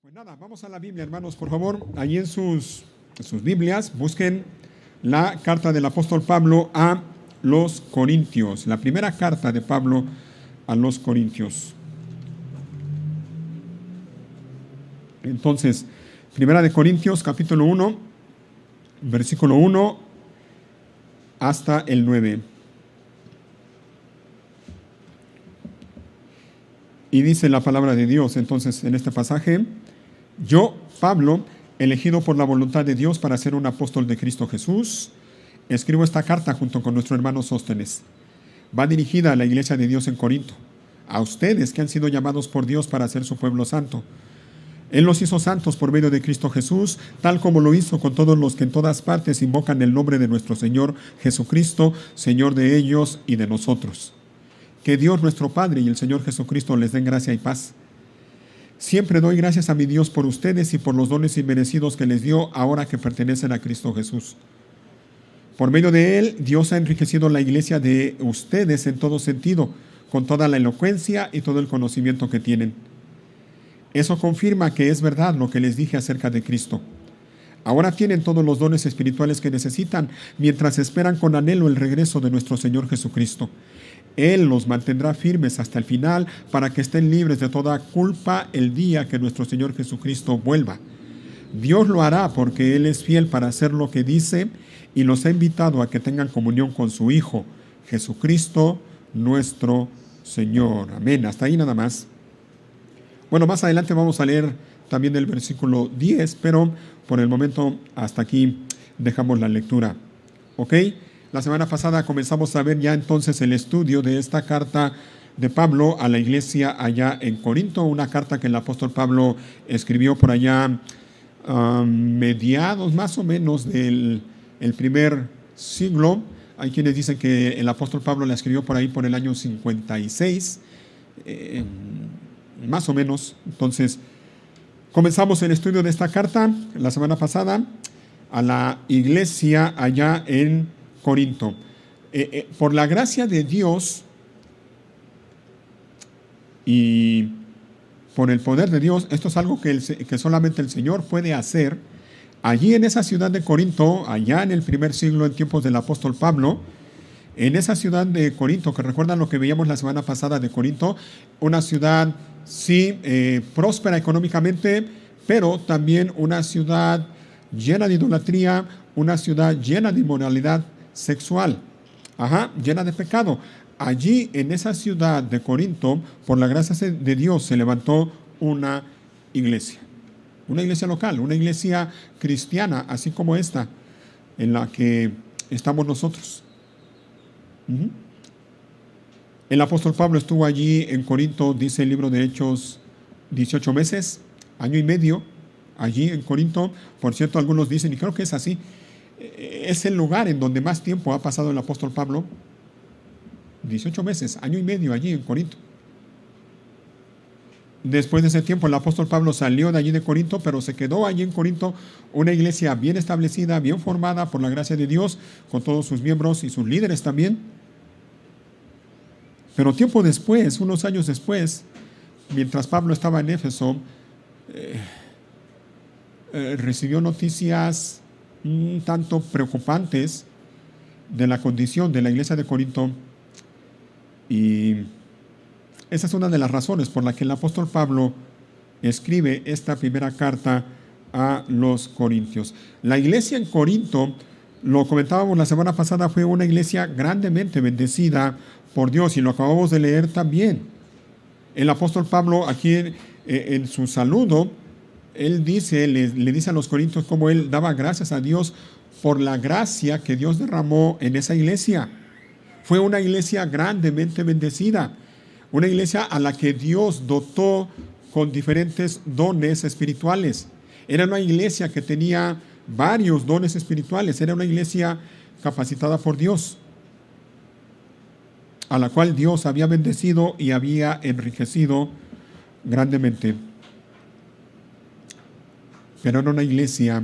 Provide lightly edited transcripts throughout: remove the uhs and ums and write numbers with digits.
Pues nada, vamos a la Biblia, hermanos, por favor. Allí en sus Biblias busquen la carta del apóstol Pablo a los Corintios. La primera carta de Pablo a los Corintios. Entonces, primera de Corintios, capítulo 1, versículo 1 hasta el 9. Y dice la palabra de Dios, entonces, en este pasaje: yo, Pablo, elegido por la voluntad de Dios para ser un apóstol de Cristo Jesús, escribo esta carta junto con nuestro hermano Sóstenes. Va dirigida a la iglesia de Dios en Corinto, a ustedes que han sido llamados por Dios para ser su pueblo santo. Él los hizo santos por medio de Cristo Jesús, tal como lo hizo con todos los que en todas partes invocan el nombre de nuestro Señor Jesucristo, Señor de ellos y de nosotros. Que Dios nuestro Padre y el Señor Jesucristo les den gracia y paz. Siempre doy gracias a mi Dios por ustedes y por los dones inmerecidos que les dio ahora que pertenecen a Cristo Jesús. Por medio de Él, Dios ha enriquecido la iglesia de ustedes en todo sentido, con toda la elocuencia y todo el conocimiento que tienen. Eso confirma que es verdad lo que les dije acerca de Cristo. Ahora tienen todos los dones espirituales que necesitan, mientras esperan con anhelo el regreso de nuestro Señor Jesucristo. Él los mantendrá firmes hasta el final para que estén libres de toda culpa el día que nuestro Señor Jesucristo vuelva. Dios lo hará porque Él es fiel para hacer lo que dice y los ha invitado a que tengan comunión con su Hijo, Jesucristo nuestro Señor. Amén. Hasta ahí nada más. Bueno, más adelante vamos a leer también del versículo 10, pero por el momento hasta aquí dejamos la lectura. ¿Ok? La semana pasada comenzamos a ver ya entonces el estudio de esta carta de Pablo a la iglesia allá en Corinto, una carta que el apóstol Pablo escribió por allá mediados más o menos del primer siglo. Hay quienes dicen que el apóstol Pablo la escribió por ahí por el año 56, más o menos. Entonces, comenzamos el estudio de esta carta la semana pasada a la iglesia allá en Corinto. Por la gracia de Dios y por el poder de Dios, esto es algo que solamente el Señor puede hacer. Allí en esa ciudad de Corinto, allá en el primer siglo, en tiempos del apóstol Pablo, en esa ciudad de Corinto, que recuerdan lo que veíamos la semana pasada de Corinto, una ciudad, sí, próspera económicamente, pero también una ciudad llena de idolatría, una ciudad llena de inmoralidad sexual, llena de pecado. Allí en esa ciudad de Corinto, por la gracia de Dios, se levantó una iglesia local, una iglesia cristiana, así como esta, en la que estamos nosotros. El apóstol Pablo estuvo allí en Corinto, dice el libro de Hechos, 18 meses, año y medio, allí en Corinto. Por cierto, algunos dicen, y creo que es así, es el lugar en donde más tiempo ha pasado el apóstol Pablo. 18 meses, año y medio allí en Corinto. Después de ese tiempo el apóstol Pablo salió de allí de Corinto, pero se quedó allí en Corinto una iglesia bien establecida, bien formada por la gracia de Dios, con todos sus miembros y sus líderes también. Pero tiempo después, unos años después, mientras Pablo estaba en Éfeso, recibió noticias un tanto preocupantes de la condición de la iglesia de Corinto, y esa es una de las razones por la que el apóstol Pablo escribe esta primera carta a los Corintios. La iglesia en Corinto, lo comentábamos la semana pasada, fue una iglesia grandemente bendecida por Dios, y lo acabamos de leer también. El apóstol Pablo aquí en su saludo, él dice, le dice a los corintios cómo él daba gracias a Dios por la gracia que Dios derramó en esa iglesia. Fue una iglesia grandemente bendecida, una iglesia a la que Dios dotó con diferentes dones espirituales. Era una iglesia que tenía varios dones espirituales, era una iglesia capacitada por Dios, a la cual Dios había bendecido y había enriquecido grandemente. Pero era una iglesia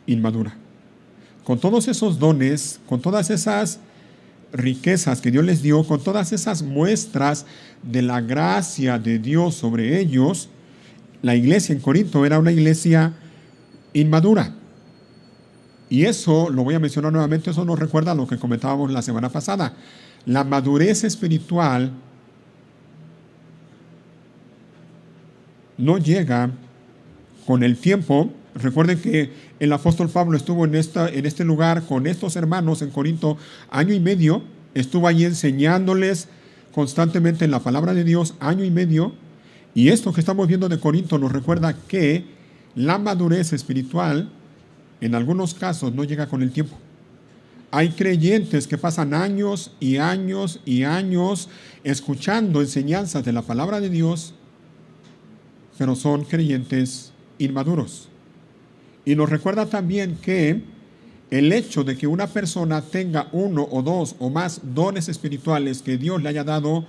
inmadura. Con todos esos dones, con todas esas riquezas que Dios les dio, con todas esas muestras de la gracia de Dios sobre ellos, La iglesia en Corinto era una iglesia inmadura. Y eso, lo voy a mencionar nuevamente, eso nos recuerda a lo que comentábamos la semana pasada. La madurez espiritual no llega con el tiempo. Recuerden que el apóstol Pablo estuvo en este lugar con estos hermanos en Corinto año y medio, estuvo allí enseñándoles constantemente la palabra de Dios año y medio, y esto que estamos viendo de Corinto nos recuerda que la madurez espiritual en algunos casos no llega con el tiempo. Hay creyentes que pasan años y años y años escuchando enseñanzas de la palabra de Dios, pero son creyentes inmaduros. Y nos recuerda también que el hecho de que una persona tenga uno o dos o más dones espirituales que Dios le haya dado,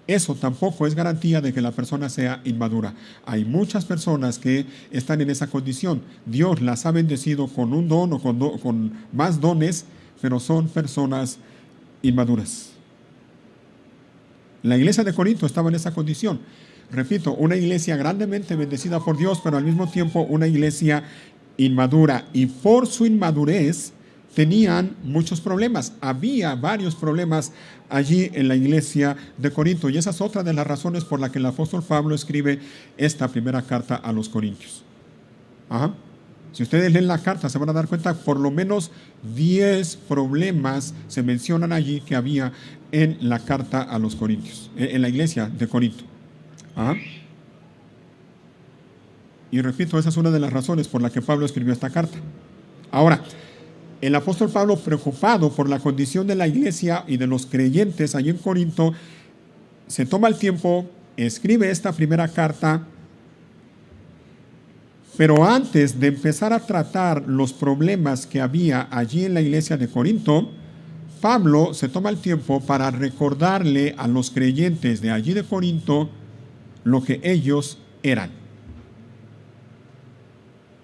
eso tampoco es garantía de que la persona sea inmadura. Hay muchas personas que están en esa condición. Dios las ha bendecido con un don o con más dones, pero son personas inmaduras. La iglesia de Corinto estaba en esa condición. Repito, una iglesia grandemente bendecida por Dios, pero al mismo tiempo una iglesia inmadura. Y por su inmadurez tenían muchos problemas. Había varios problemas allí en la iglesia de Corinto. Y esa es otra de las razones por la que el apóstol Pablo escribe esta primera carta a los Corintios. Ajá. Si ustedes leen la carta, se van a dar cuenta, por lo menos 10 problemas se mencionan allí que había en la carta a los Corintios, en la iglesia de Corinto. Ajá. Y repito, esa es una de las razones por la que Pablo escribió esta carta. Ahora, el apóstol Pablo, preocupado por la condición de la iglesia y de los creyentes allí en Corinto, se toma el tiempo, escribe esta primera carta, pero antes de empezar a tratar los problemas que había allí en la iglesia de Corinto, Pablo se toma el tiempo para recordarle a los creyentes de allí de Corinto lo que ellos eran.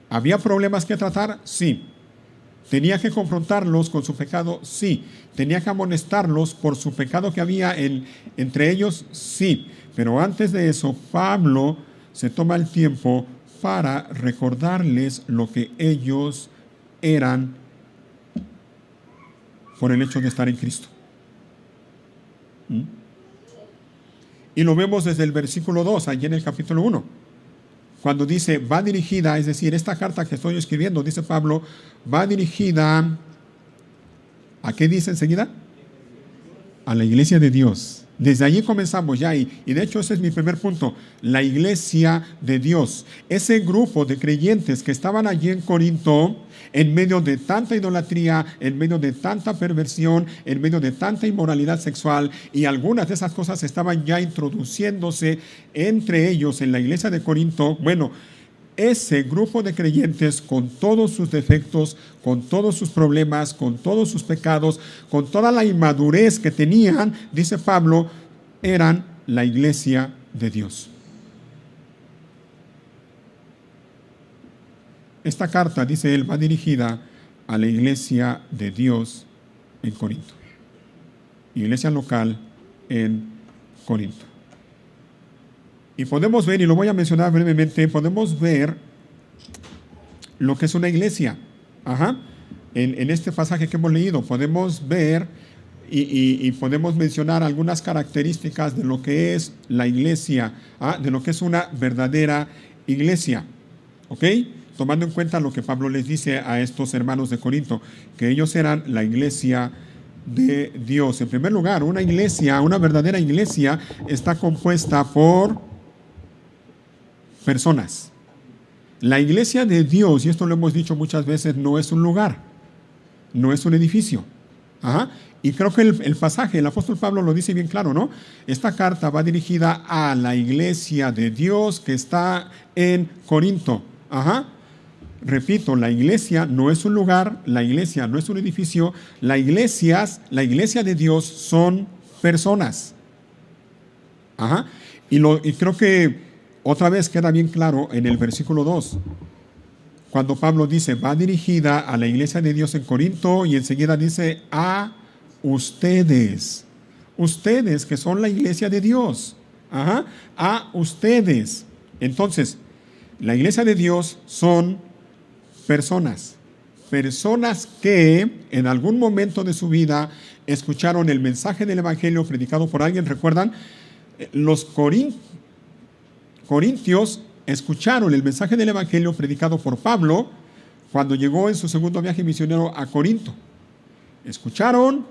¿Había problemas que tratar? Sí. ¿Tenía que confrontarlos con su pecado? Sí. ¿Tenía que amonestarlos por su pecado que había entre ellos? Sí. Pero antes de eso, Pablo se toma el tiempo para recordarles lo que ellos eran por el hecho de estar en Cristo. Y lo vemos desde el versículo 2, allí en el capítulo 1. Cuando dice, va dirigida, es decir, esta carta que estoy escribiendo, dice Pablo, va dirigida, ¿a qué dice enseguida? A la iglesia de Dios. Desde allí comenzamos ya, y de hecho ese es mi primer punto, la iglesia de Dios. Ese grupo de creyentes que estaban allí en Corinto, en medio de tanta idolatría, en medio de tanta perversión, en medio de tanta inmoralidad sexual, y algunas de esas cosas estaban ya introduciéndose entre ellos en la iglesia de Corinto. Bueno, ese grupo de creyentes, con todos sus defectos, con todos sus problemas, con todos sus pecados, con toda la inmadurez que tenían, dice Pablo, eran la iglesia de Dios. Esta carta, dice él, va dirigida a la iglesia de Dios en Corinto. Iglesia local en Corinto. Y podemos ver, y lo voy a mencionar brevemente, podemos ver lo que es una iglesia. En este pasaje que hemos leído, podemos ver y podemos mencionar algunas características de lo que es la iglesia, de lo que es una verdadera iglesia. ¿Ok? Tomando en cuenta lo que Pablo les dice a estos hermanos de Corinto, que ellos eran la iglesia de Dios. En primer lugar, una iglesia, una verdadera iglesia, está compuesta por personas. La iglesia de Dios, y esto lo hemos dicho muchas veces, no es un lugar, no es un edificio. Y creo que el pasaje, el apóstol Pablo lo dice bien claro, ¿no? Esta carta va dirigida a la iglesia de Dios que está en Corinto. Repito, la iglesia no es un lugar, la iglesia no es un edificio, la iglesia de Dios son personas. Y creo que otra vez queda bien claro en el versículo 2, cuando Pablo dice, va dirigida a la iglesia de Dios en Corinto, y enseguida dice, a ustedes. Ustedes que son la iglesia de Dios. A ustedes. Entonces, La iglesia de Dios son personas. Personas que en algún momento de su vida escucharon el mensaje del Evangelio predicado por alguien. ¿Recuerdan? Los corintios escucharon el mensaje del Evangelio predicado por Pablo cuando llegó en su segundo viaje misionero a Corinto. Escucharon,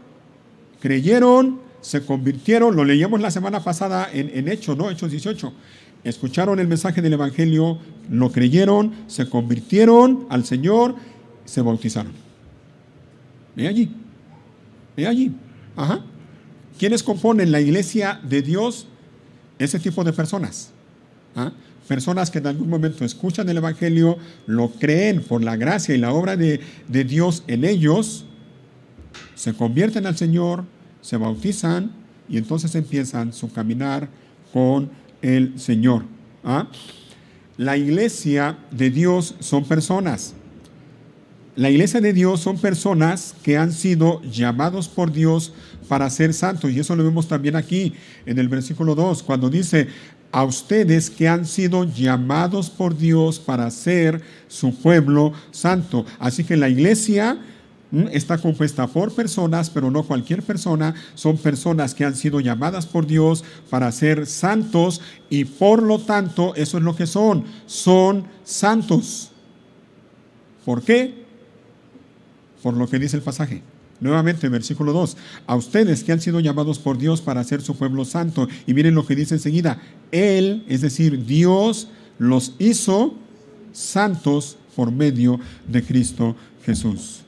creyeron, se convirtieron. Lo leíamos la semana pasada en Hechos, ¿no? Hechos 18. Escucharon el mensaje del Evangelio, lo creyeron, se convirtieron al Señor, se bautizaron. Ve allí. Ve allí. Ajá. ¿Quiénes componen la iglesia de Dios? Ese tipo de personas. ¿Ah? Personas que en algún momento escuchan el Evangelio, lo creen por la gracia y la obra de Dios en ellos, se convierten al Señor, se bautizan y entonces empiezan su caminar con el Señor. ¿Ah? La iglesia de Dios son personas. La iglesia de Dios son personas que han sido llamados por Dios para ser santos. Y eso lo vemos también aquí en el versículo 2, cuando dice: a ustedes que han sido llamados por Dios para ser su pueblo santo. Así que la iglesia está compuesta por personas, pero no cualquier persona. Son personas que han sido llamadas por Dios para ser santos y por lo tanto eso es lo que son. Son santos. ¿Por qué? Por lo que dice el pasaje. Nuevamente, versículo 2. A ustedes que han sido llamados por Dios para ser su pueblo santo. Y miren lo que dice enseguida. Él, es decir, Dios, los hizo santos por medio de Cristo Jesús.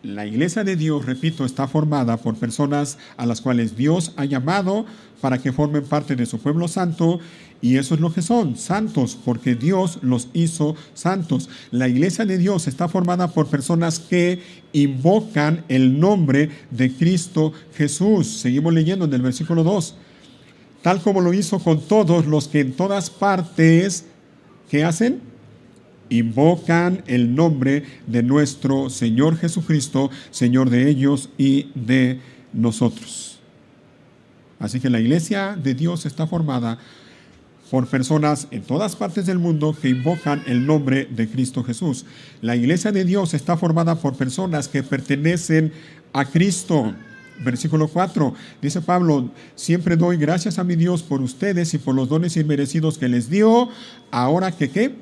La iglesia de Dios, repito, está formada por personas a las cuales Dios ha llamado para que formen parte de su pueblo santo, y eso es lo que son, santos, porque Dios los hizo santos. La iglesia de Dios está formada por personas que invocan el nombre de Cristo Jesús. Seguimos leyendo en el versículo 2. Tal como lo hizo con todos los que en todas partes, ¿qué hacen? Invocan el nombre de nuestro Señor Jesucristo, Señor de ellos y de nosotros. Así que la iglesia de Dios está formada por personas en todas partes del mundo que invocan el nombre de Cristo Jesús. La iglesia de Dios está formada por personas que pertenecen a Cristo. Versículo 4, dice Pablo: siempre doy gracias a mi Dios por ustedes y por los dones inmerecidos que les dio, ahora que ¿qué?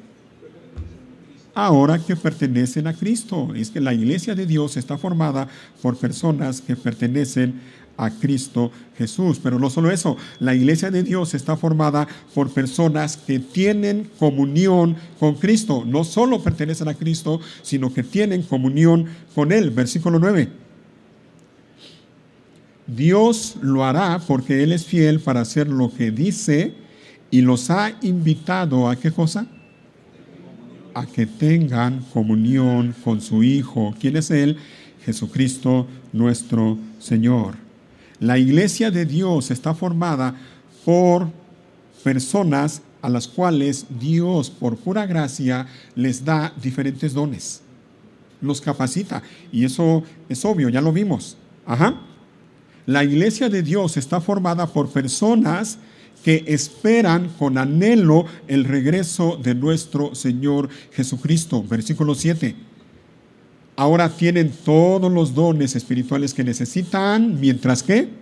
Ahora que pertenecen a Cristo. Es que la iglesia de Dios está formada por personas que pertenecen a Cristo Jesús. Pero no solo eso, la iglesia de Dios está formada por personas que tienen comunión con Cristo. No solo pertenecen a Cristo, sino que tienen comunión con Él. Versículo 9. Dios lo hará porque Él es fiel para hacer lo que dice y los ha invitado a ¿qué cosa? A que tengan comunión con su Hijo. ¿Quién es Él? Jesucristo nuestro Señor. La iglesia de Dios está formada por personas a las cuales Dios, por pura gracia, les da diferentes dones. Los capacita. Y eso es obvio, ya lo vimos. Ajá. La iglesia de Dios está formada por personas que esperan con anhelo el regreso de nuestro Señor Jesucristo. Versículo 7. Ahora tienen todos los dones espirituales que necesitan, mientras que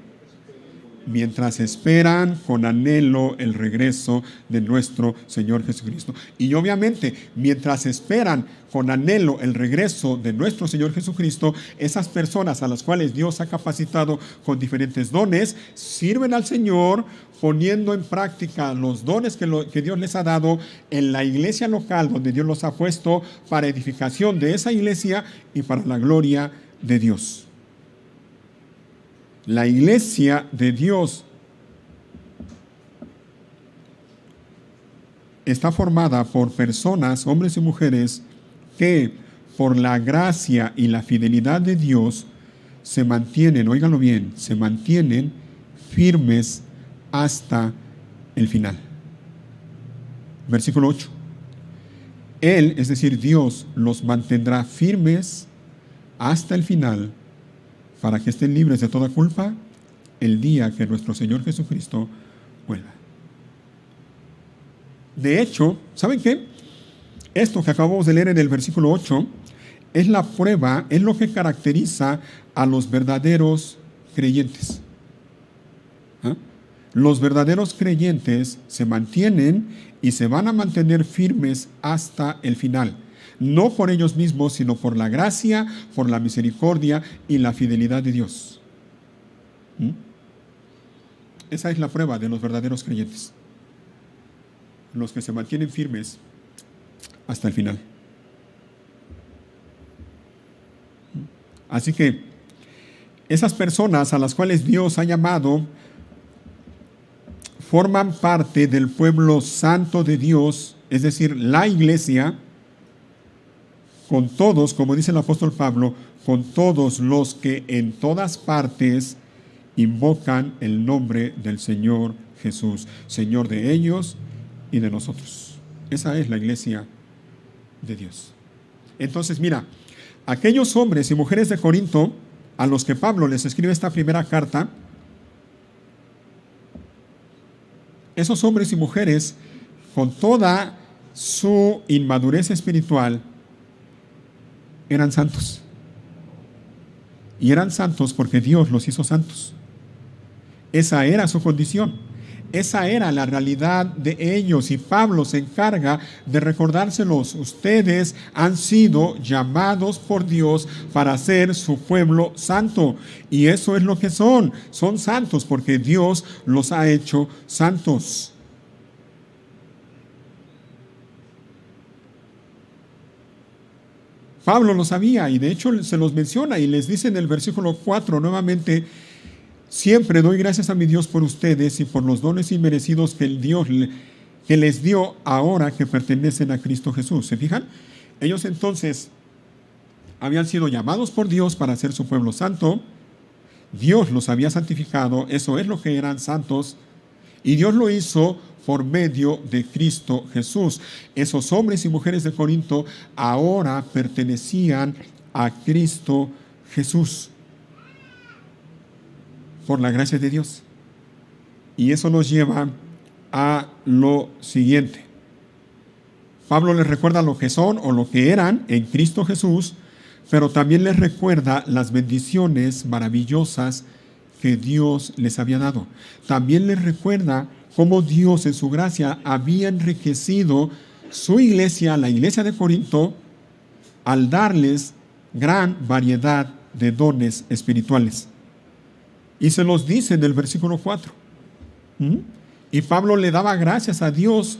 mientras esperan con anhelo el regreso de nuestro Señor Jesucristo. Y obviamente, mientras esperan con anhelo el regreso de nuestro Señor Jesucristo, esas personas a las cuales Dios ha capacitado con diferentes dones, sirven al Señor poniendo en práctica los dones que Dios les ha dado en la iglesia local donde Dios los ha puesto para edificación de esa iglesia y para la gloria de Dios. La iglesia de Dios está formada por personas, hombres y mujeres, que por la gracia y la fidelidad de Dios se mantienen, óiganlo bien, se mantienen firmes hasta el final. Versículo 8. Él, es decir, Dios, los mantendrá firmes hasta el final, para que estén libres de toda culpa el día que nuestro Señor Jesucristo vuelva. De hecho, ¿saben qué? Esto que acabamos de leer en el versículo 8 es la prueba, es lo que caracteriza a los verdaderos creyentes. ¿Ah? Los verdaderos creyentes se mantienen y se van a mantener firmes hasta el final. No por ellos mismos, sino por la gracia, por la misericordia y la fidelidad de Dios. ¿Mm? Esa es la prueba de los verdaderos creyentes. Los que se mantienen firmes hasta el final. Así que esas personas a las cuales Dios ha llamado forman parte del pueblo santo de Dios, es decir, la iglesia, con todos, como dice el apóstol Pablo, con todos los que en todas partes invocan el nombre del Señor Jesús, Señor de ellos y de nosotros. Esa es la iglesia de Dios. Entonces, mira, aquellos hombres y mujeres de Corinto a los que Pablo les escribe esta primera carta, esos hombres y mujeres, con toda su inmadurez espiritual, eran santos. Y eran santos porque Dios los hizo santos. Esa era su condición. Esa era la realidad de ellos y Pablo se encarga de recordárselos. Ustedes han sido llamados por Dios para ser su pueblo santo. Y eso es lo que son. Son santos porque Dios los ha hecho santos. Pablo lo sabía y de hecho se los menciona y les dice en el versículo 4 nuevamente: siempre doy gracias a mi Dios por ustedes y por los dones inmerecidos que el Dios que les dio ahora que pertenecen a Cristo Jesús. ¿Se fijan? Ellos entonces habían sido llamados por Dios para ser su pueblo santo. Dios los había santificado, eso es lo que eran santos, y Dios lo hizo por medio de Cristo Jesús. Esos hombres y mujeres de Corinto ahora pertenecían a Cristo Jesús por la gracia de Dios. Y eso nos lleva a lo siguiente. Pablo les recuerda lo que son o lo que eran en Cristo Jesús, pero también les recuerda las bendiciones maravillosas que Dios les había dado. También les recuerda cómo Dios en su gracia había enriquecido su iglesia, la iglesia de Corinto, al darles gran variedad de dones espirituales. Y se los dice en el versículo 4. Y Pablo le daba gracias a Dios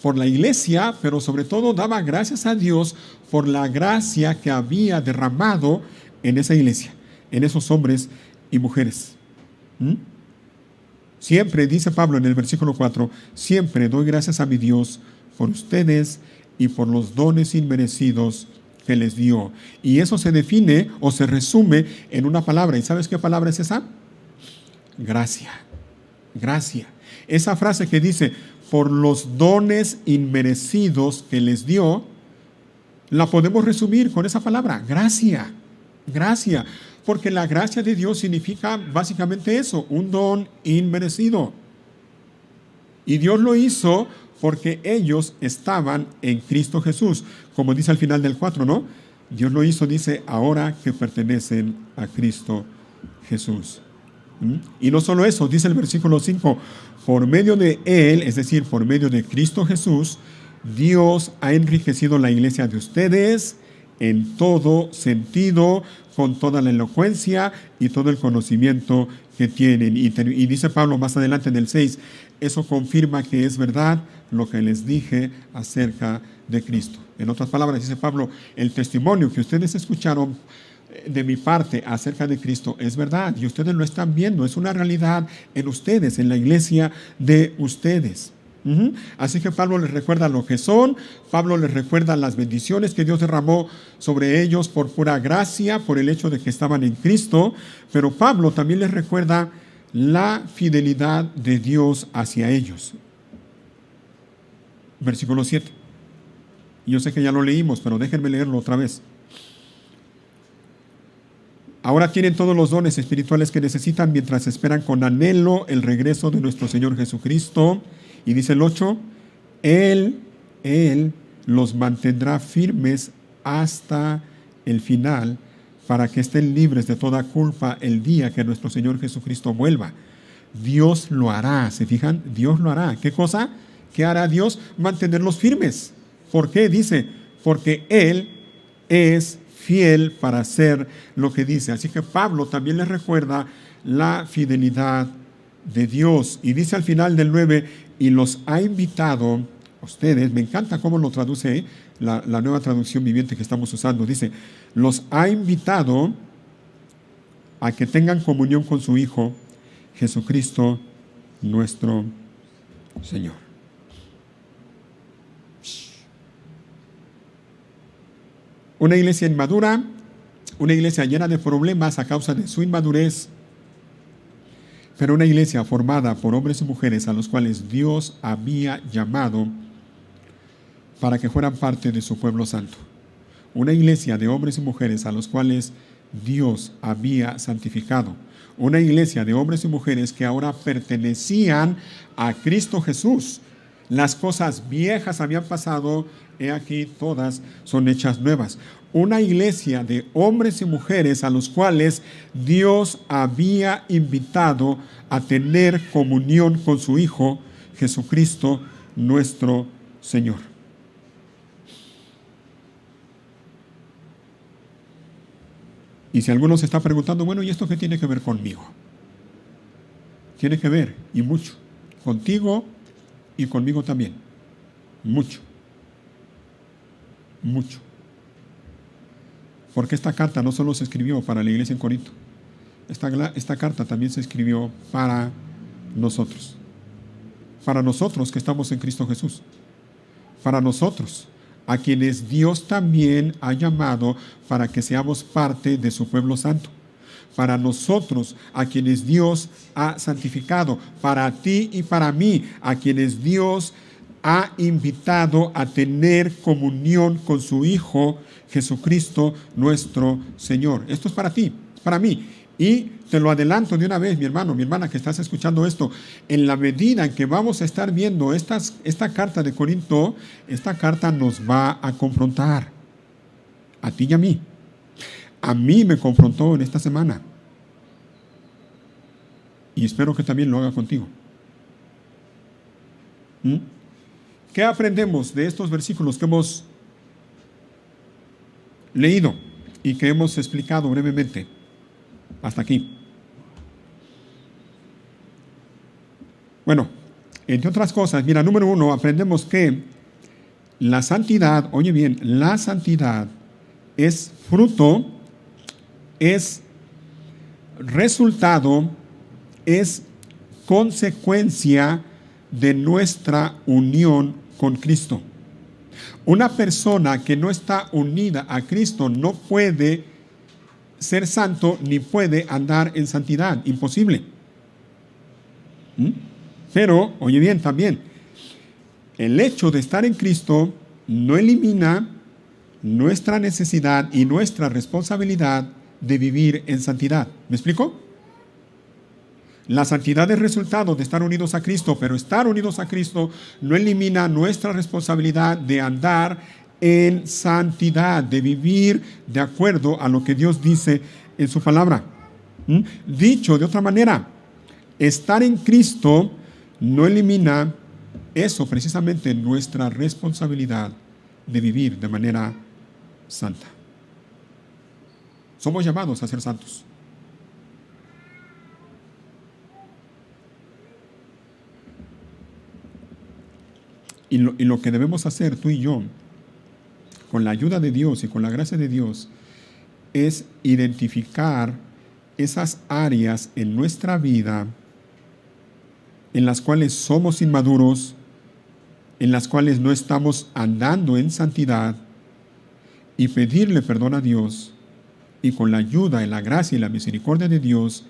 por la iglesia, pero sobre todo daba gracias a Dios por la gracia que había derramado en esa iglesia, en esos hombres y mujeres. Siempre, dice Pablo en el versículo 4, siempre doy gracias a mi Dios por ustedes y por los dones inmerecidos que les dio. Y eso se define o se resume en una palabra. ¿Y sabes qué palabra es esa? Gracia. Gracia. Esa frase que dice, por los dones inmerecidos que les dio, la podemos resumir con esa palabra, gracia. Gracia. Porque la gracia de Dios significa básicamente eso, un don inmerecido. Y Dios lo hizo porque ellos estaban en Cristo Jesús. Como dice al final del 4, ¿no? Dios lo hizo, dice, ahora que pertenecen a Cristo Jesús. Y no solo eso, dice el versículo 5, por medio de Él, es decir, por medio de Cristo Jesús, Dios ha enriquecido la iglesia de ustedes en todo sentido, con toda la elocuencia y todo el conocimiento que tienen. Y dice Pablo más adelante en el 6, eso confirma que es verdad lo que les dije acerca de Cristo. En otras palabras, dice Pablo, el testimonio que ustedes escucharon de mi parte acerca de Cristo es verdad y ustedes lo están viendo, es una realidad en ustedes, en la iglesia de ustedes. Así que Pablo les recuerda lo que son, Pablo les recuerda las bendiciones que Dios derramó sobre ellos por pura gracia, por el hecho de que estaban en Cristo, pero Pablo también les recuerda la fidelidad de Dios hacia ellos. Versículo 7. Yo sé que ya lo leímos, pero déjenme leerlo otra vez. Ahora tienen todos los dones espirituales que necesitan mientras esperan con anhelo el regreso de nuestro Señor Jesucristo. Y dice el 8, Él los mantendrá firmes hasta el final para que estén libres de toda culpa el día que nuestro Señor Jesucristo vuelva. Dios lo hará, ¿se fijan? Dios lo hará. ¿Qué cosa? ¿Qué hará Dios? Mantenerlos firmes. ¿Por qué? Dice, porque Él es fiel para hacer lo que dice. Así que Pablo también les recuerda la fidelidad de Dios. Y dice al final del 9, y los ha invitado a ustedes, me encanta cómo lo traduce la nueva traducción viviente que estamos usando. Dice, los ha invitado a que tengan comunión con su Hijo, Jesucristo, nuestro Señor. Una iglesia inmadura, una iglesia llena de problemas a causa de su inmadurez, pero una iglesia formada por hombres y mujeres a los cuales Dios había llamado para que fueran parte de su pueblo santo. Una iglesia de hombres y mujeres a los cuales Dios había santificado. Una iglesia de hombres y mujeres que ahora pertenecían a Cristo Jesús. Las cosas viejas habían pasado, he aquí todas son hechas nuevas. Una iglesia de hombres y mujeres a los cuales Dios había invitado a tener comunión con su Hijo, Jesucristo, nuestro Señor. Y si alguno se está preguntando, bueno, ¿y esto qué tiene que ver conmigo? Tiene que ver, y mucho, contigo y conmigo también. Mucho. Mucho. Porque esta carta no solo se escribió para la iglesia en Corinto. Esta carta también se escribió para nosotros. Para nosotros que estamos en Cristo Jesús. Para nosotros, a quienes Dios también ha llamado para que seamos parte de su pueblo santo. Para nosotros, a quienes Dios ha santificado. Para ti y para mí, a quienes Dios ha invitado a tener comunión con su Hijo, Jesucristo, nuestro Señor. Esto es para ti, para mí. Y te lo adelanto de una vez, mi hermano, mi hermana que estás escuchando esto, en la medida en que vamos a estar viendo esta carta de Corinto, esta carta nos va a confrontar, a ti y a mí. A mí me confrontó en esta semana. Y espero que también lo haga contigo. ¿Qué aprendemos de estos versículos que hemos leído y que hemos explicado brevemente hasta aquí? Bueno, entre otras cosas, mira, número 1, aprendemos que la santidad, oye bien, la santidad es fruto, es resultado, es consecuencia de nuestra unión con Cristo. Una persona que no está unida a Cristo no puede ser santo ni puede andar en santidad. Imposible. Pero, oye bien, también, el hecho de estar en Cristo no elimina nuestra necesidad y nuestra responsabilidad de vivir en santidad. ¿Me explico? La santidad es resultado de estar unidos a Cristo, pero estar unidos a Cristo no elimina nuestra responsabilidad de andar en santidad, de vivir de acuerdo a lo que Dios dice en su palabra. Dicho de otra manera, estar en Cristo no elimina eso, precisamente nuestra responsabilidad de vivir de manera santa. Somos llamados a ser santos. Y lo que debemos hacer tú y yo, con la ayuda de Dios y con la gracia de Dios, es identificar esas áreas en nuestra vida en las cuales somos inmaduros, en las cuales no estamos andando en santidad, y pedirle perdón a Dios, y con la ayuda y la gracia y la misericordia de Dios,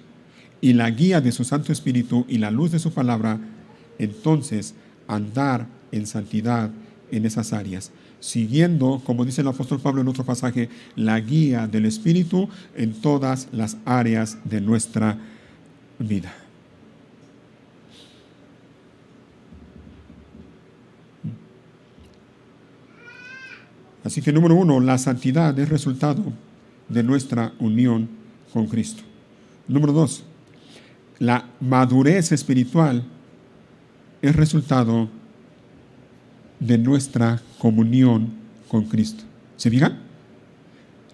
y la guía de su Santo Espíritu y la luz de su palabra, entonces andar en santidad en esas áreas, siguiendo, como dice el apóstol Pablo en otro pasaje, la guía del Espíritu en todas las áreas de nuestra vida. Así que número 1, la santidad es resultado de nuestra unión con Cristo. Número 2, la madurez espiritual es resultado de nuestra comunión con Cristo. ¿Se fijan?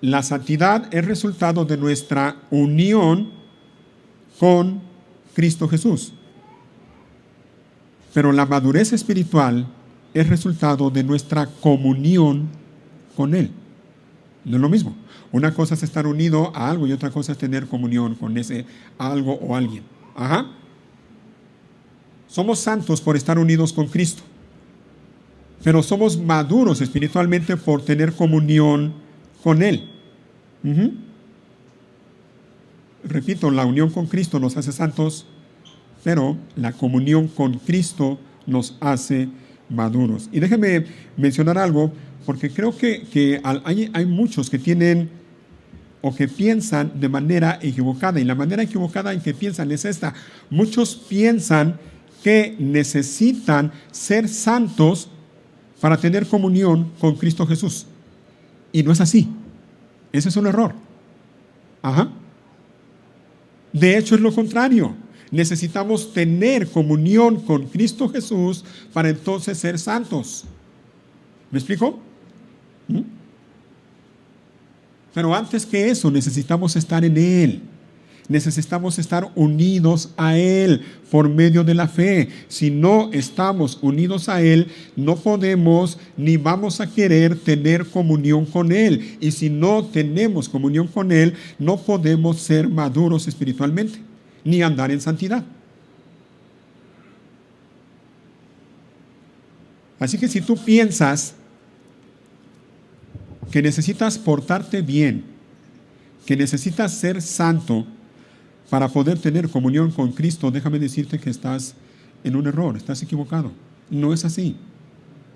La santidad es resultado de nuestra unión con Cristo Jesús. Pero la madurez espiritual es resultado de nuestra comunión con Él. No es lo mismo. Una cosa es estar unido a algo y otra cosa es tener comunión con ese algo o alguien. Somos santos por estar unidos con Cristo, pero somos maduros espiritualmente por tener comunión con Él. Repito, la unión con Cristo nos hace santos, pero la comunión con Cristo nos hace maduros. Y déjenme mencionar algo, porque creo que hay muchos que tienen o que piensan de manera equivocada, y la manera equivocada en que piensan es esta. Muchos piensan que necesitan ser santos para tener comunión con Cristo Jesús, y no es así. Ese es un error. De hecho, es lo contrario. Necesitamos tener comunión con Cristo Jesús para entonces ser santos. ¿Me explico? Pero antes que eso, necesitamos estar en Él. Necesitamos estar unidos a Él por medio de la fe. Si no estamos unidos a Él, no podemos ni vamos a querer tener comunión con Él. Y si no tenemos comunión con Él, no podemos ser maduros espiritualmente, ni andar en santidad. Así que si tú piensas que necesitas portarte bien, que necesitas ser santo para poder tener comunión con Cristo, déjame decirte que estás en un error, estás equivocado. No es así.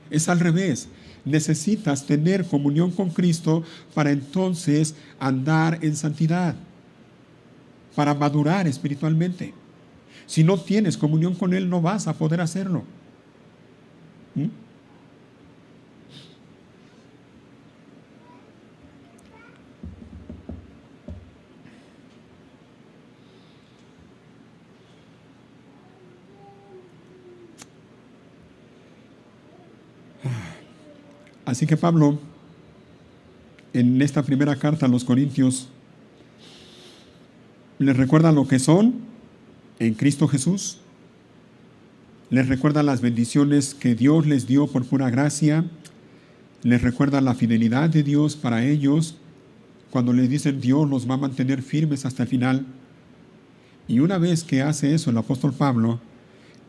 Es al revés. Necesitas tener comunión con Cristo para entonces andar en santidad, para madurar espiritualmente. Si no tienes comunión con Él, no vas a poder hacerlo. Así que Pablo, en esta primera carta a los Corintios, les recuerda lo que son en Cristo Jesús, les recuerda las bendiciones que Dios les dio por pura gracia, les recuerda la fidelidad de Dios para ellos, cuando les dicen Dios los va a mantener firmes hasta el final. Y una vez que hace eso el apóstol Pablo,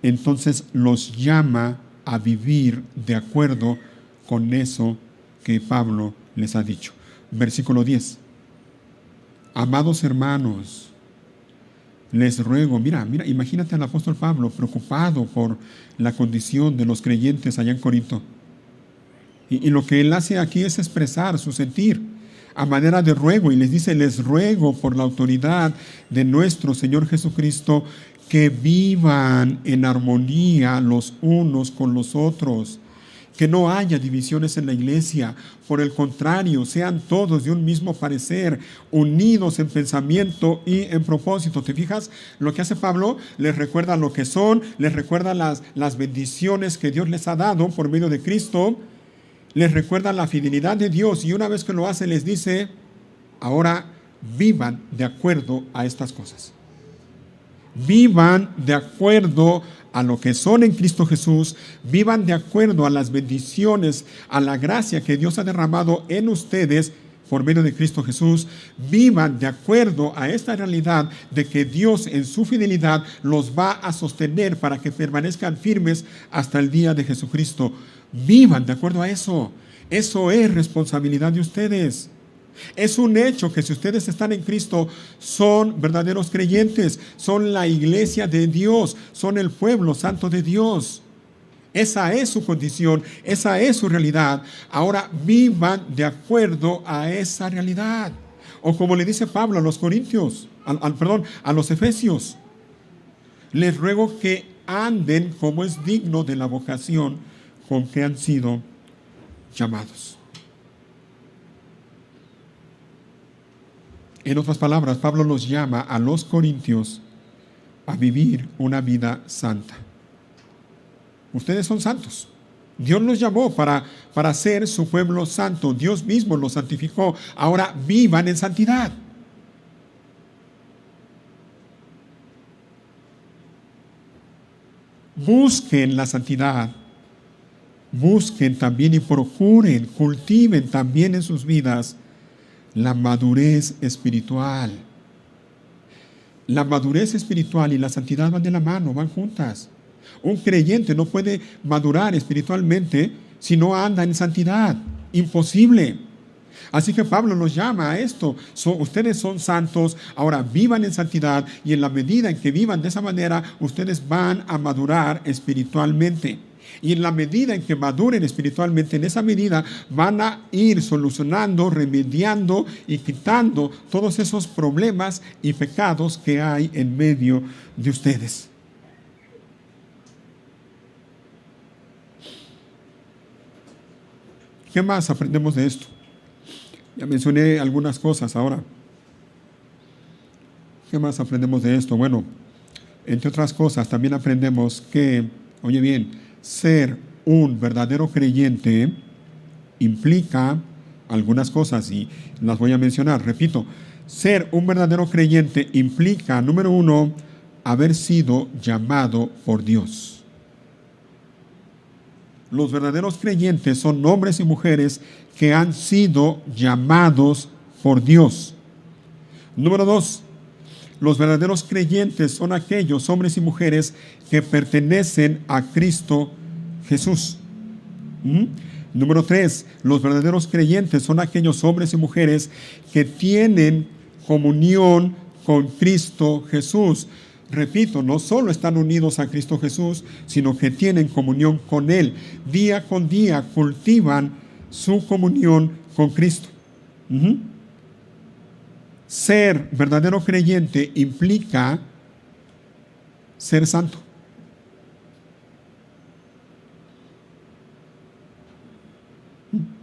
entonces los llama a vivir de acuerdo con eso que Pablo les ha dicho. Versículo 10. Amados hermanos, les ruego, mira, imagínate al apóstol Pablo preocupado por la condición de los creyentes allá en Corinto. Y lo que él hace aquí es expresar su sentir a manera de ruego, y les dice, les ruego por la autoridad de nuestro Señor Jesucristo, que vivan en armonía los unos con los otros, que no haya divisiones en la iglesia. Por el contrario, sean todos de un mismo parecer, unidos en pensamiento y en propósito. ¿Te fijas lo que hace Pablo? Les recuerda lo que son, les recuerda las bendiciones que Dios les ha dado por medio de Cristo, les recuerda la fidelidad de Dios, y una vez que lo hace les dice, ahora vivan de acuerdo a estas cosas. Vivan de acuerdo a lo que son en Cristo Jesús, vivan de acuerdo a las bendiciones, a la gracia que Dios ha derramado en ustedes por medio de Cristo Jesús. Vivan de acuerdo a esta realidad de que Dios en su fidelidad los va a sostener para que permanezcan firmes hasta el día de Jesucristo. Vivan de acuerdo a eso. Eso es responsabilidad de ustedes. Es un hecho que si ustedes están en Cristo, son verdaderos creyentes, son la iglesia de Dios, son el pueblo santo de Dios. Esa es su condición, esa es su realidad. Ahora vivan de acuerdo a esa realidad. O como le dice Pablo a los Corintios, a los Efesios, les ruego que anden como es digno de la vocación con que han sido llamados. En otras palabras, Pablo los llama a los corintios a vivir una vida santa. Ustedes son santos. Dios los llamó para ser su pueblo santo. Dios mismo los santificó. Ahora vivan en santidad. Busquen la santidad. Busquen también y procuren, cultiven también en sus vidas la madurez espiritual. La madurez espiritual y la santidad van de la mano, van juntas. Un creyente no puede madurar espiritualmente si no anda en santidad. Imposible. Así que Pablo los llama a esto. Ustedes son santos, ahora vivan en santidad, y en la medida en que vivan de esa manera, ustedes van a madurar espiritualmente. Y en la medida en que maduren espiritualmente, en esa medida van a ir solucionando, remediando y quitando todos esos problemas y pecados que hay en medio de ustedes. ¿Qué más aprendemos de esto? Ya mencioné algunas cosas ahora. ¿Qué más aprendemos de esto? Bueno, entre otras cosas, también aprendemos que, oye bien, ser un verdadero creyente implica algunas cosas y las voy a mencionar. Repito, ser un verdadero creyente implica, número uno, haber sido llamado por Dios. Los verdaderos creyentes son hombres y mujeres que han sido llamados por Dios. Número dos, los verdaderos creyentes son aquellos hombres y mujeres que pertenecen a Cristo Jesús. Número tres, los verdaderos creyentes son aquellos hombres y mujeres que tienen comunión con Cristo Jesús. Repito, no solo están unidos a Cristo Jesús, sino que tienen comunión con Él. Día con día cultivan su comunión con Cristo. Ser verdadero creyente implica ser santo.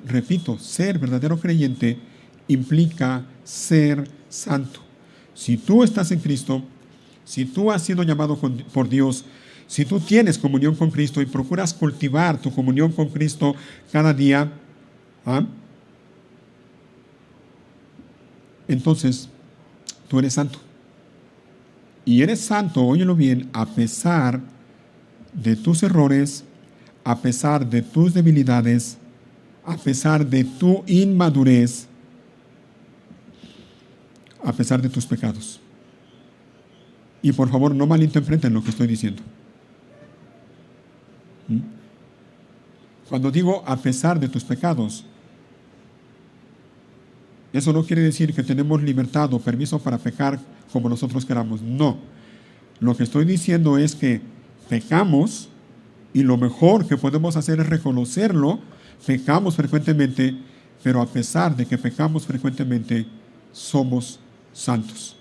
Repito, ser verdadero creyente implica ser santo. Si tú estás en Cristo, si tú has sido llamado por Dios, si tú tienes comunión con Cristo y procuras cultivar tu comunión con Cristo cada día, entonces tú eres santo. Y eres santo, óyelo bien, a pesar de tus errores, a pesar de tus debilidades, a pesar de tu inmadurez, a pesar de tus pecados. Y por favor, no malinterpreten lo que estoy diciendo. Cuando digo a pesar de tus pecados, eso no quiere decir que tenemos libertad o permiso para pecar como nosotros queramos. No. Lo que estoy diciendo es que pecamos y lo mejor que podemos hacer es reconocerlo. Pecamos frecuentemente, pero a pesar de que pecamos frecuentemente, somos santos.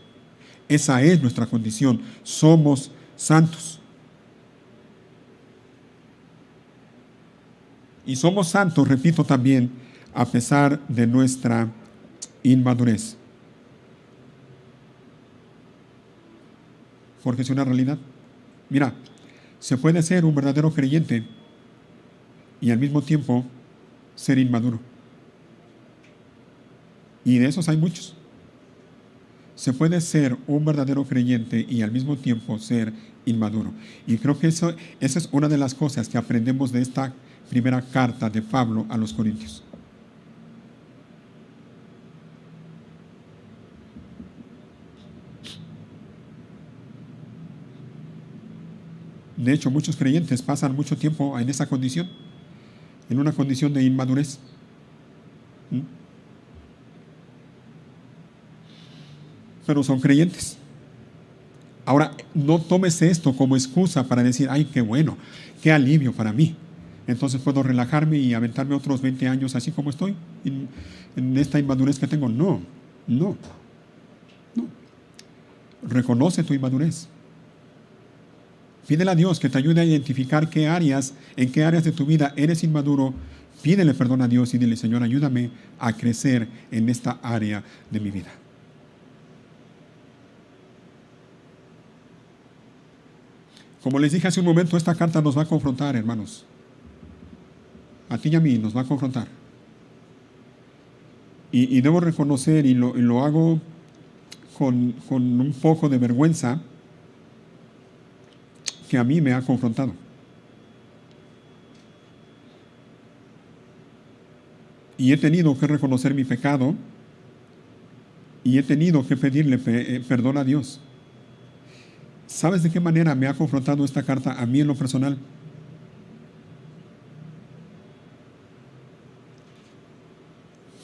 Esa es nuestra condición. Somos santos. Y somos santos, repito también, a pesar de nuestra inmadurez. Porque es una realidad. Mira, se puede ser un verdadero creyente y al mismo tiempo ser inmaduro. Y de esos hay muchos. Se puede ser un verdadero creyente y al mismo tiempo ser inmaduro. Y creo que esa es una de las cosas que aprendemos de esta primera carta de Pablo a los Corintios. De hecho, muchos creyentes pasan mucho tiempo en esa condición, en una condición de inmadurez. Pero son creyentes. Ahora, no tomes esto como excusa para decir, ay, qué bueno, qué alivio para mí. Entonces puedo relajarme y aventarme otros 20 años así como estoy, en esta inmadurez que tengo. No. Reconoce tu inmadurez. Pídele a Dios que te ayude a identificar en qué áreas de tu vida eres inmaduro. Pídele perdón a Dios y dile, Señor, ayúdame a crecer en esta área de mi vida. Como les dije hace un momento, esta carta nos va a confrontar, hermanos. A ti y a mí nos va a confrontar. Y debo reconocer, y lo hago con un poco de vergüenza, que a mí me ha confrontado. Y he tenido que reconocer mi pecado, y he tenido que pedirle perdón a Dios. ¿Sabes de qué manera me ha confrontado esta carta a mí en lo personal?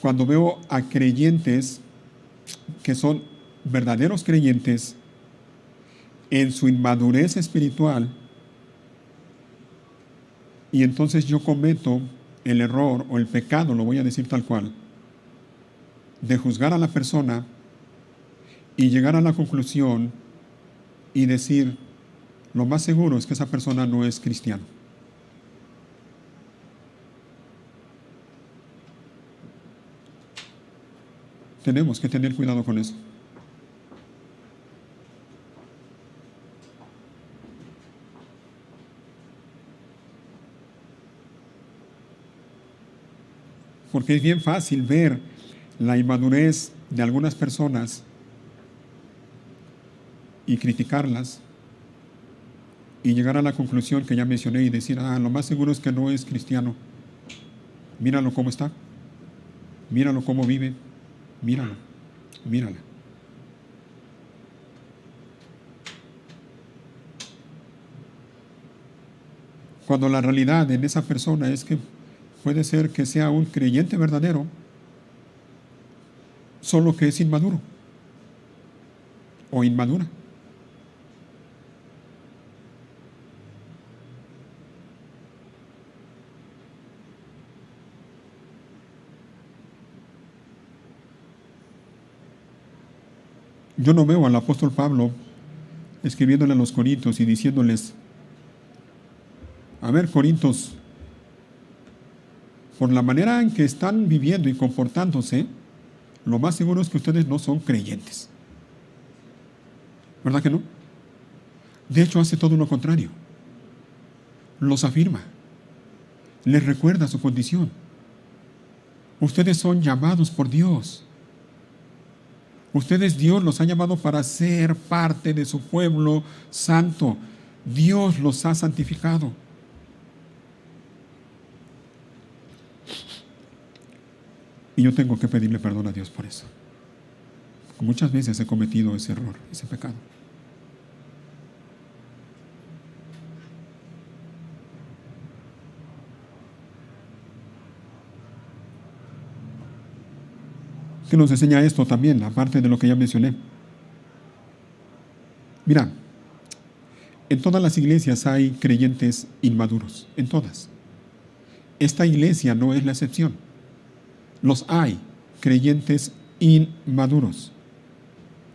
Cuando veo a creyentes que son verdaderos creyentes en su inmadurez espiritual, y entonces yo cometo el error o el pecado, lo voy a decir tal cual, de juzgar a la persona y llegar a la conclusión y decir, lo más seguro es que esa persona no es cristiano. Tenemos que tener cuidado con eso. Porque es bien fácil ver la inmadurez de algunas personas y criticarlas y llegar a la conclusión que ya mencioné y decir, lo más seguro es que no es cristiano. Míralo cómo está, míralo cómo vive, míralo, mírala. Cuando la realidad en esa persona es que puede ser que sea un creyente verdadero, solo que es inmaduro o inmadura. Yo no veo al apóstol Pablo escribiéndole a los corintios y diciéndoles, a ver, corintios, por la manera en que están viviendo y comportándose, lo más seguro es que ustedes no son creyentes. ¿Verdad que no? De hecho, hace todo lo contrario. Los afirma. Les recuerda su condición. Ustedes son llamados por Dios. Ustedes, Dios los ha llamado para ser parte de su pueblo santo. Dios los ha santificado. Y yo tengo que pedirle perdón a Dios por eso. Muchas veces he cometido ese error, ese pecado. ¿Qué nos enseña esto también, aparte de lo que ya mencioné? Mira, en todas las iglesias hay creyentes inmaduros, en todas. Esta iglesia no es la excepción. Los hay, creyentes inmaduros.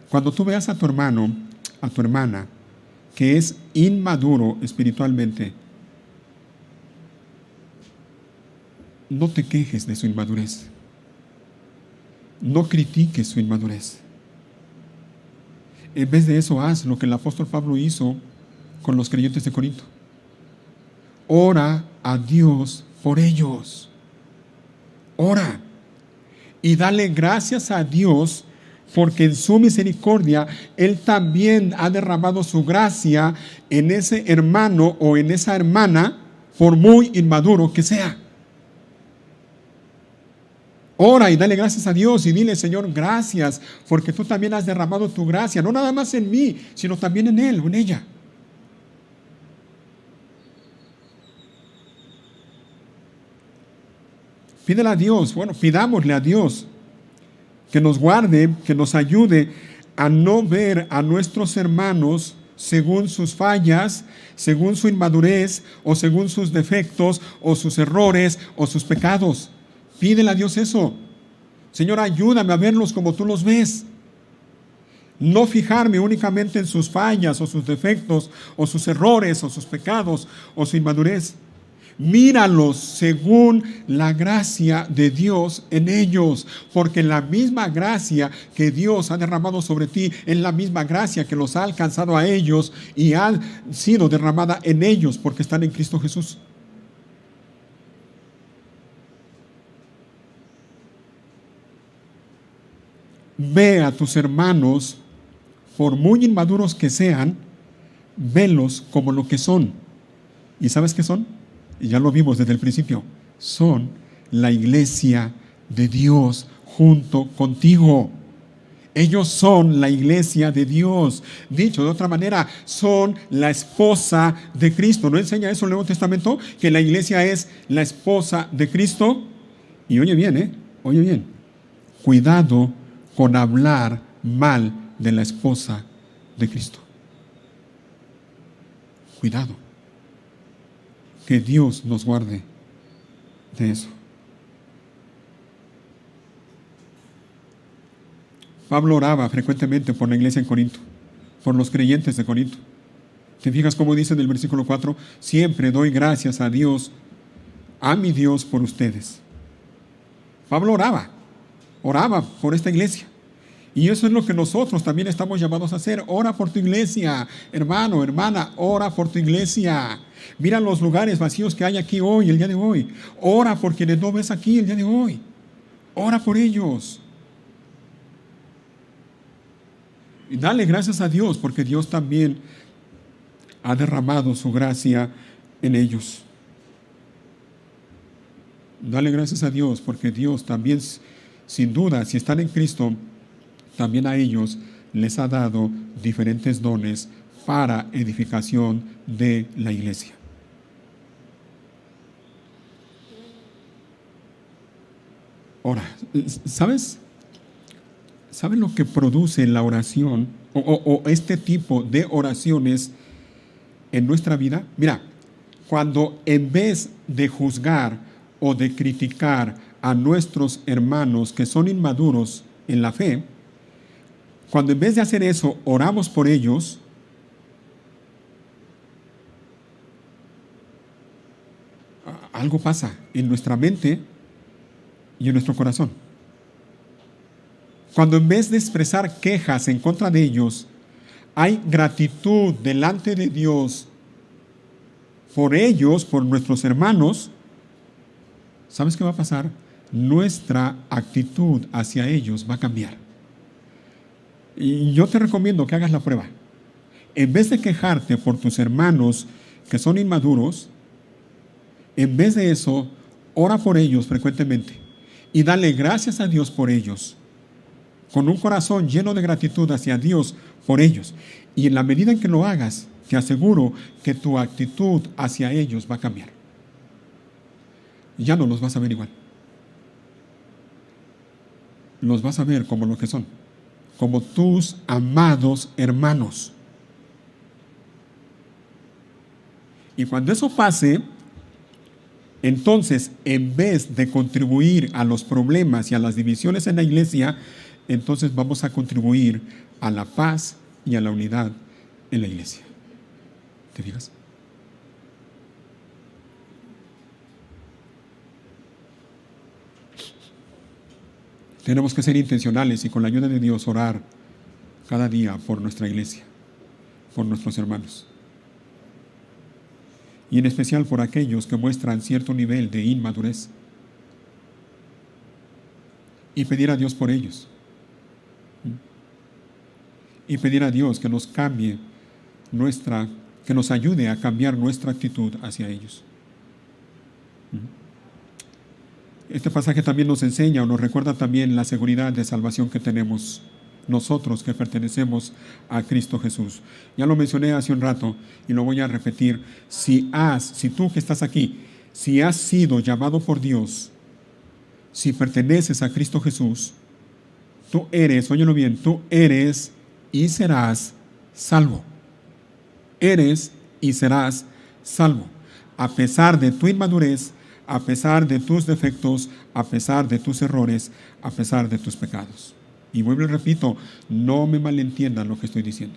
Cuando tú veas a tu hermano, a tu hermana, que es inmaduro espiritualmente, no te quejes de su inmadurez. No critiques su inmadurez. En vez de eso, haz lo que el apóstol Pablo hizo con los creyentes de Corinto. Ora a Dios por ellos. Ora. Y dale gracias a Dios porque en su misericordia Él también ha derramado su gracia en ese hermano o en esa hermana, por muy inmaduro que sea. Ora y dale gracias a Dios y dile, Señor, gracias, porque tú también has derramado tu gracia, no nada más en mí, sino también en él o en ella. Pídele a Dios, pidámosle a Dios que nos guarde, que nos ayude a no ver a nuestros hermanos según sus fallas, según su inmadurez, o según sus defectos, o sus errores, o sus pecados. Pídele a Dios eso. Señor, ayúdame a verlos como tú los ves. No fijarme únicamente en sus fallas, o sus defectos, o sus errores, o sus pecados, o su inmadurez. Míralos según la gracia de Dios en ellos, porque la misma gracia que Dios ha derramado sobre ti es la misma gracia que los ha alcanzado a ellos y ha sido derramada en ellos porque están en Cristo Jesús. Ve a tus hermanos, por muy inmaduros que sean, velos como lo que son. ¿Y sabes qué son? Y ya lo vimos desde el principio. Son la iglesia de Dios junto contigo. Ellos son la iglesia de Dios. Dicho de otra manera, son la esposa de Cristo. ¿No enseña eso el Nuevo Testamento? Que la iglesia es la esposa de Cristo. Y oye bien, oye bien. Cuidado con hablar mal de la esposa de Cristo. Cuidado. Que Dios nos guarde de eso. Pablo oraba frecuentemente por la iglesia en Corinto, por los creyentes de Corinto. ¿Te fijas cómo dice en el versículo 4? Siempre doy gracias a Dios, a mi Dios por ustedes. Pablo oraba por esta iglesia. Y eso es lo que nosotros también estamos llamados a hacer. Ora por tu iglesia, hermano, hermana, ora por tu iglesia. Mira los lugares vacíos que hay aquí hoy, el día de hoy. Ora por quienes no ves aquí el día de hoy. Ora por ellos. Y dale gracias a Dios porque Dios también ha derramado su gracia en ellos. Dale gracias a Dios porque Dios también, sin duda, si están en Cristo, también a ellos les ha dado diferentes dones para edificación de la iglesia. Ahora, ¿sabes lo que produce la oración o este tipo de oraciones en nuestra vida? Mira, cuando en vez de juzgar o de criticar a nuestros hermanos que son inmaduros en la fe, cuando en vez de hacer eso oramos por ellos, algo pasa en nuestra mente y en nuestro corazón. Cuando en vez de expresar quejas en contra de ellos, hay gratitud delante de Dios por ellos, por nuestros hermanos, ¿sabes qué va a pasar? Nuestra actitud hacia ellos va a cambiar. Y yo te recomiendo que hagas la prueba. En vez de quejarte por tus hermanos que son inmaduros, en vez de eso, ora por ellos frecuentemente y dale gracias a Dios por ellos, con un corazón lleno de gratitud hacia Dios por ellos. Y en la medida en que lo hagas, te aseguro que tu actitud hacia ellos va a cambiar. Ya no los vas a ver igual. Los vas a ver como lo que son, como tus amados hermanos. Y cuando eso pase, entonces, en vez de contribuir a los problemas y a las divisiones en la iglesia, entonces vamos a contribuir a la paz y a la unidad en la iglesia. ¿Te fijas? Tenemos que ser intencionales y con la ayuda de Dios orar cada día por nuestra iglesia, por nuestros hermanos. Y en especial por aquellos que muestran cierto nivel de inmadurez. Y pedir a Dios por ellos. Y pedir a Dios que nos cambie que nos ayude a cambiar nuestra actitud hacia ellos. Este pasaje también nos enseña o nos recuerda también la seguridad de salvación que tenemos nosotros que pertenecemos a Cristo Jesús. Ya lo mencioné hace un rato y lo voy a repetir. Si tú que estás aquí, si has sido llamado por Dios, si perteneces a Cristo Jesús, tú eres, óyelo bien, tú eres y serás salvo. Eres y serás salvo. A pesar de tu inmadurez, a pesar de tus defectos, a pesar de tus errores, a pesar de tus pecados. Y vuelvo y repito, no me malentiendan lo que estoy diciendo.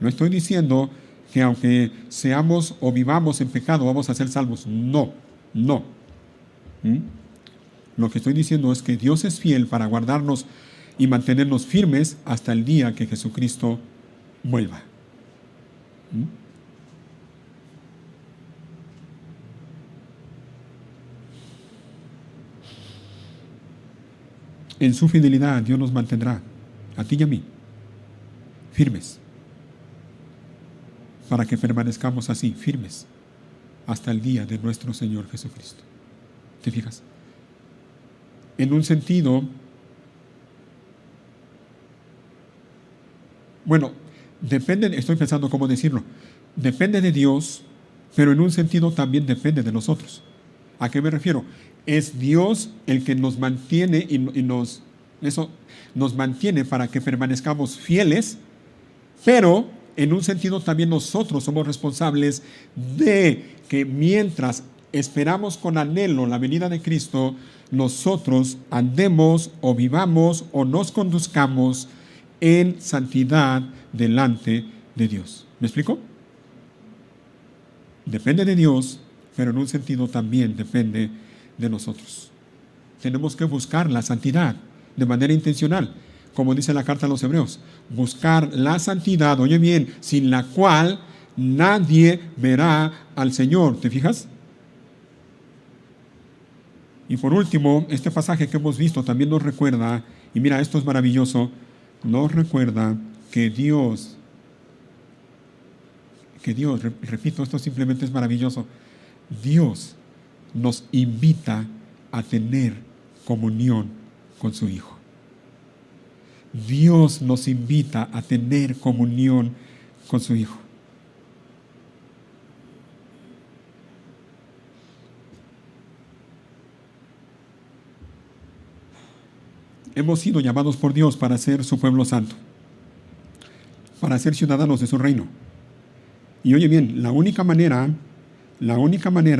No estoy diciendo que aunque seamos o vivamos en pecado vamos a ser salvos. No, no. ¿Mm? Lo que estoy diciendo es que Dios es fiel para guardarnos y mantenernos firmes hasta el día que Jesucristo vuelva. ¿Mm? En su fidelidad Dios nos mantendrá, a ti y a mí, firmes, para que permanezcamos así, firmes, hasta el día de nuestro Señor Jesucristo. ¿Te fijas? En un sentido, bueno, depende, estoy pensando cómo decirlo, depende de Dios, pero en un sentido también depende de nosotros. ¿A qué me refiero? Es Dios el que nos mantiene nos mantiene para que permanezcamos fieles, pero en un sentido también nosotros somos responsables de que mientras esperamos con anhelo la venida de Cristo, nosotros andemos o vivamos o nos conduzcamos en santidad delante de Dios. ¿Me explico? Depende de Dios, pero en un sentido también depende de nosotros. Tenemos que buscar la santidad de manera intencional, como dice la carta a los Hebreos. Buscar la santidad, oye bien, sin la cual nadie verá al Señor. ¿Te fijas? Y por último, este pasaje que hemos visto también nos recuerda, y mira, esto es maravilloso, nos recuerda que Dios, repito, esto simplemente es maravilloso, Dios nos invita a tener comunión con su Hijo. Dios nos invita a tener comunión con su Hijo. Hemos sido llamados por Dios para ser su pueblo santo, para ser ciudadanos de su reino. Y oye bien, la única manera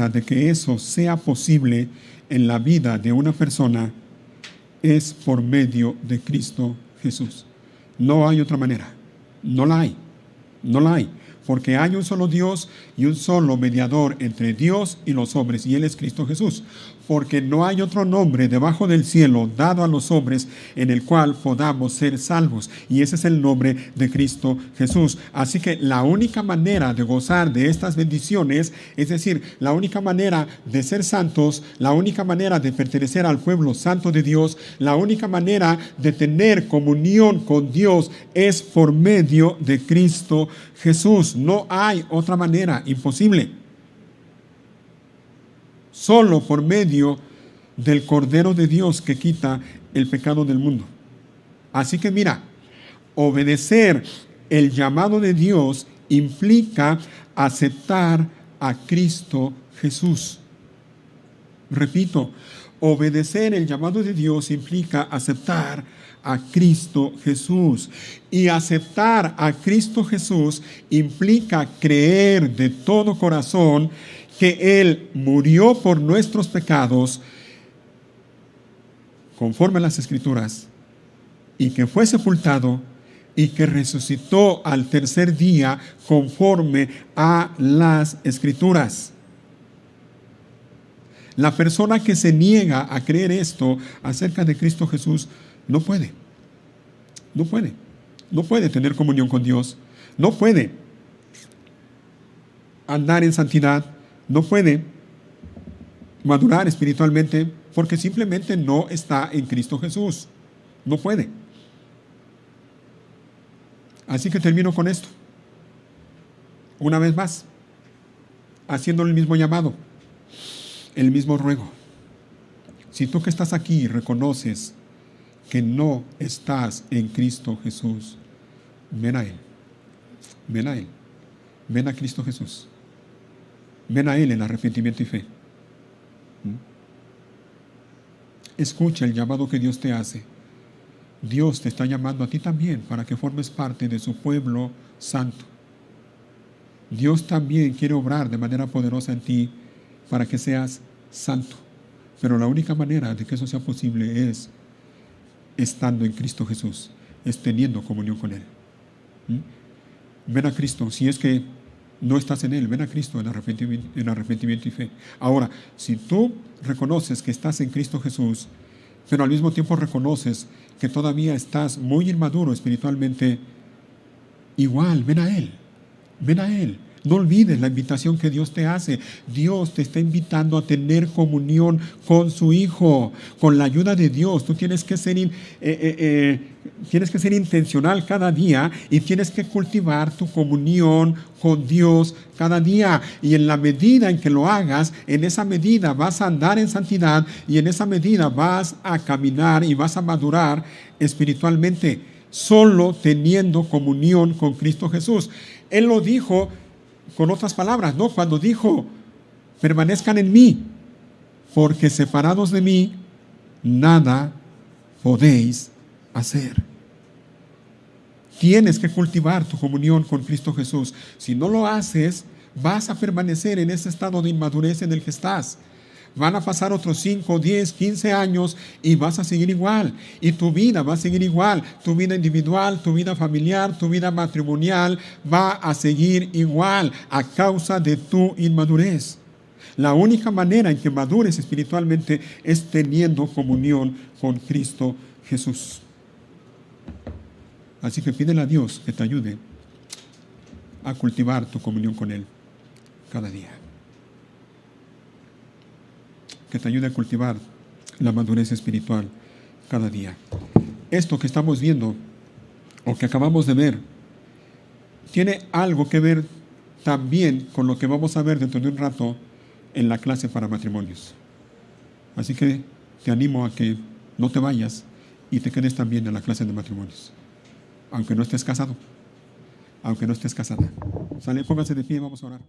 de que eso sea posible en la vida de una persona es por medio de Cristo Jesús. No hay otra manera. No la hay. No la hay. Porque hay un solo Dios y un solo mediador entre Dios y los hombres, y Él es Cristo Jesús. Porque no hay otro nombre debajo del cielo dado a los hombres en el cual podamos ser salvos. Y ese es el nombre de Cristo Jesús. Así que la única manera de gozar de estas bendiciones, es decir, la única manera de ser santos, la única manera de pertenecer al pueblo santo de Dios, la única manera de tener comunión con Dios es por medio de Cristo Jesús. No hay otra manera, imposible. Solo por medio del Cordero de Dios que quita el pecado del mundo. Así que mira, obedecer el llamado de Dios implica aceptar a Cristo Jesús. Repito, obedecer el llamado de Dios implica aceptar a Cristo Jesús. Y aceptar a Cristo Jesús implica creer de todo corazón que Él murió por nuestros pecados conforme a las Escrituras, y que fue sepultado y que resucitó al tercer día conforme a las Escrituras. La persona que se niega a creer esto acerca de Cristo Jesús no puede tener comunión con Dios, no puede andar en santidad, no puede madurar espiritualmente porque simplemente no está en Cristo Jesús. No puede. Así que termino con esto. Una vez más, haciendo el mismo llamado, el mismo ruego. Si tú que estás aquí reconoces que no estás en Cristo Jesús, ven a Él. Ven a Él. Ven a Cristo Jesús. Ven a Él en arrepentimiento y fe. Escucha el llamado que Dios te hace. Dios te está llamando a ti también para que formes parte de su pueblo santo. Dios también quiere obrar de manera poderosa en ti para que seas santo. Pero la única manera de que eso sea posible es estando en Cristo Jesús, es teniendo comunión con Él. Ven a Cristo. Si es que no estás en Él. Ven a Cristo en arrepentimiento y fe. Ahora, si tú reconoces que estás en Cristo Jesús, pero al mismo tiempo reconoces que todavía estás muy inmaduro espiritualmente, igual, ven a Él. Ven a Él. No olvides la invitación que Dios te hace. Dios te está invitando a tener comunión con su Hijo, con la ayuda de Dios. Tú tienes que ser intencional cada día y tienes que cultivar tu comunión con Dios cada día. Y en la medida en que lo hagas, en esa medida vas a andar en santidad y en esa medida vas a caminar y vas a madurar espiritualmente, solo teniendo comunión con Cristo Jesús. Él lo dijo con otras palabras, ¿no? Cuando dijo, permanezcan en mí, porque separados de mí, nada podéis hacer. Tienes que cultivar tu comunión con Cristo Jesús. Si no lo haces, vas a permanecer en ese estado de inmadurez en el que estás. Van a pasar otros 5, 10, 15 años y vas a seguir igual. Y tu vida va a seguir igual. Tu vida individual, tu vida familiar, tu vida matrimonial va a seguir igual a causa de tu inmadurez. La única manera en que madures espiritualmente es teniendo comunión con Cristo Jesús. Así que pídele a Dios que te ayude a cultivar tu comunión con Él cada día. Que te ayude a cultivar la madurez espiritual cada día. Esto que estamos viendo, o que acabamos de ver, tiene algo que ver también con lo que vamos a ver dentro de un rato en la clase para matrimonios. Así que te animo a que no te vayas y te quedes también en la clase de matrimonios. Aunque no estés casado, aunque no estés casada. Sale, póngase de pie, vamos a orar.